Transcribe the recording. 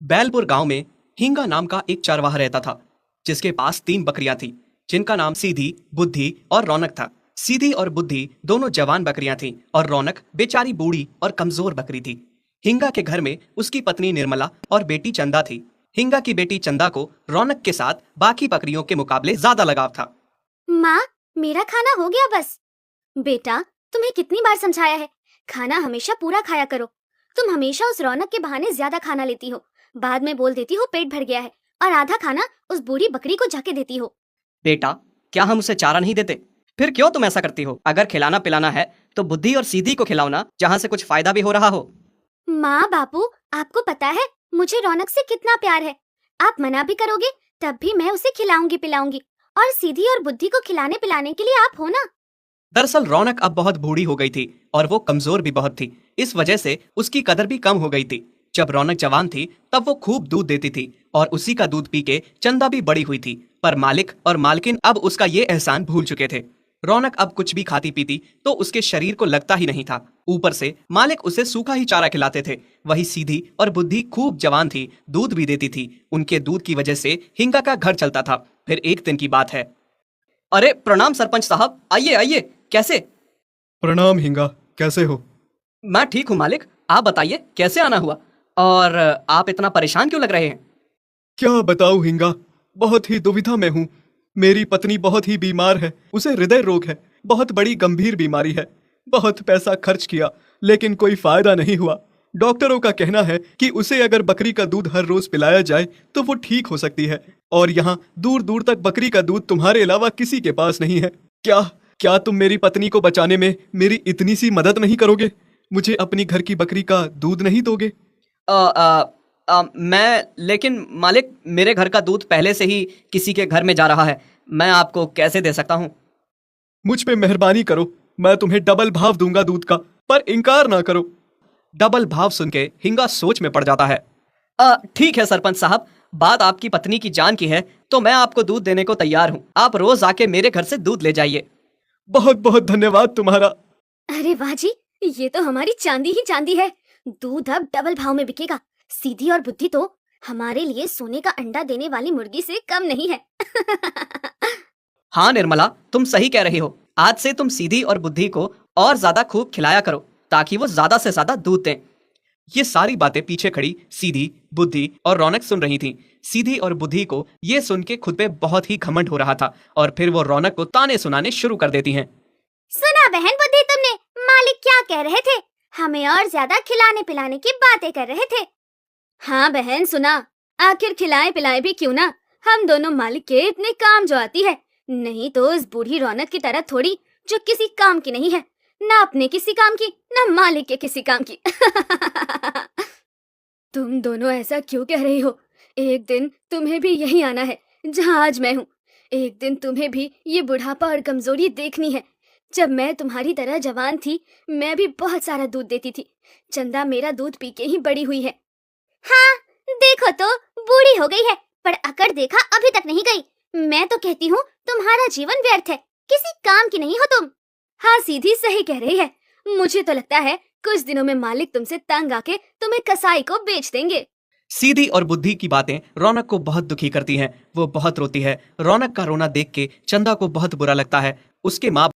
बैलपुर गांव में हिंगा नाम का एक चरवाहा रहता था, जिसके पास 3 बकरियां थी, जिनका नाम सीधी, बुद्धि और रौनक था। सीधी और बुद्धि दोनों जवान बकरियां थीं और रौनक बेचारी बूढ़ी और कमजोर बकरी थी। हिंगा के घर में उसकी पत्नी निर्मला और बेटी चंदा थी। हिंगा की बेटी चंदा को रौनक के साथ बाकी बकरियों के मुकाबले ज्यादा लगाव था। माँ, मेरा खाना हो गया बस। बेटा, तुम्हें कितनी बार समझाया है, खाना हमेशा पूरा खाया करो। तुम हमेशा उस रौनक के बहाने ज्यादा खाना लेती हो, बाद में बोल देती हो पेट भर गया है और आधा खाना उस बूढ़ी बकरी को जाके देती हो। बेटा, क्या हम उसे चारा नहीं देते? फिर क्यों तुम ऐसा करती हो? अगर खिलाना पिलाना है तो बुद्धि और सीधी को खिलाओ ना, जहाँ से कुछ फायदा भी हो रहा हो। माँ बापू, आपको पता है मुझे रौनक से कितना प्यार है। आप मना भी करोगे तब भी मैं उसे खिलाऊंगी पिलाऊंगी, और सीधी और बुद्धि को खिलाने पिलाने के लिए आप हो ना। दरअसल रौनक अब बहुत बूढ़ी हो गई थी और वो कमजोर भी बहुत थी। इस वजह से उसकी कदर भी कम हो गई थी। जब रौनक जवान थी तब वो खूब दूध देती थी और उसी का दूध पी के चंदा भी बड़ी हुई थी, पर मालिक और मालकिन अब उसका ये एहसान भूल चुके थे। रौनक अब कुछ भी खाती पीती तो उसके शरीर को लगता ही नहीं था। ऊपर से मालिक उसे सूखा ही चारा खिलाते थे। वही सीधी और बुद्धि खूब जवान थी, दूध भी देती थी। उनके दूध की वजह से हिंगा का घर चलता था। फिर एक दिन की बात है। अरे प्रणाम सरपंच साहब, आइए आइए। कैसे? प्रणाम हिंगा, कैसे हो? मैं ठीक हूँ मालिक, आप बताइए कैसे आना हुआ, और आप इतना परेशान क्यों लग रहे हैं? क्या बताऊं हिंगा, बहुत ही दुविधा में हूँ। मेरी पत्नी बहुत ही बीमार है, उसे हृदय रोग है, बहुत बड़ी गंभीर बीमारी है। बहुत पैसा खर्च किया लेकिन कोई फायदा नहीं हुआ। डॉक्टरों का कहना है कि उसे अगर बकरी का दूध हर रोज पिलाया जाए तो वो ठीक हो सकती है, और यहाँ दूर दूर तक बकरी का दूध तुम्हारे अलावा किसी के पास नहीं है। क्या क्या तुम मेरी पत्नी को बचाने में मेरी इतनी सी मदद नहीं करोगे? मुझे अपनी घर की बकरी का दूध नहीं दोगे? लेकिन मालिक, मेरे घर का दूध पहले से ही किसी के घर में जा रहा है, मैं आपको कैसे दे सकता हूँ? मुझ पे मेहरबानी करो, मैं तुम्हें डबल भाव दूंगा दूध का, पर इनकार ना करो। डबल भाव सुन के हिंगा सोच में पड़ जाता है। ठीक है सरपंच साहब, बात आपकी पत्नी की जान की है तो मैं आपको दूध देने को तैयार हूँ। आप रोज आके मेरे घर से दूध ले जाइए। बहुत बहुत धन्यवाद तुम्हारा। अरे वाह जी, ये तो हमारी चांदी ही चांदी है। दूध अब डबल भाव में बिकेगा। सीधी और बुद्धि तो हमारे लिए सोने का अंडा देने वाली मुर्गी से कम नहीं है। हाँ निर्मला, तुम सही कह रही हो। आज से तुम सीधी और बुद्धि को और ज्यादा खूब खिलाया करो ताकि वो ज्यादा से ज्यादा दूध दें। ये सारी बातें पीछे खड़ी सीधी, बुद्धि और रौनक सुन रही थीं। सीधी और बुद्धि को ये सुन के खुद पे बहुत ही घमंड हो रहा था और फिर वो रौनक को ताने सुनाने शुरू कर देती हैं। सुना बहन बुद्धि, तुमने मालिक क्या कह रहे थे? हमें और ज्यादा खिलाने पिलाने की बातें कर रहे थे। हाँ बहन सुना, आखिर खिलाए पिलाए भी क्यों ना, हम दोनों मालिक के इतने काम जो आती है। नहीं तो इस बूढ़ी रौनक की तरह थोड़ी, जो किसी काम की नहीं है, ना अपने किसी काम की ना मालिक के किसी काम की। तुम दोनों ऐसा क्यों कह रही हो? एक दिन तुम्हें भी यही आना है जहाँ आज मैं हूँ। एक दिन तुम्हें भी ये बुढ़ापा और कमजोरी देखनी है। जब मैं तुम्हारी तरह जवान थी, मैं भी बहुत सारा दूध देती थी। चंदा मेरा दूध पी के ही बड़ी हुई है। हाँ, देखो तो बूढ़ी हो गई है, पर अकड़ देखा अभी तक नहीं गई। मैं तो कहती हूँ तुम्हारा जीवन व्यर्थ है, किसी काम की नहीं हो तुम। हाँ, सीधी सही कह रही है। मुझे तो लगता है कुछ दिनों में मालिक तुमसे तंग आके तुम्हें कसाई को बेच देंगे। सीधी और बुद्धि की बातें रौनक को बहुत दुखी करती हैं। वो बहुत रोती है। रौनक का रोना देख के चंदा को बहुत बुरा लगता है। उसके माँ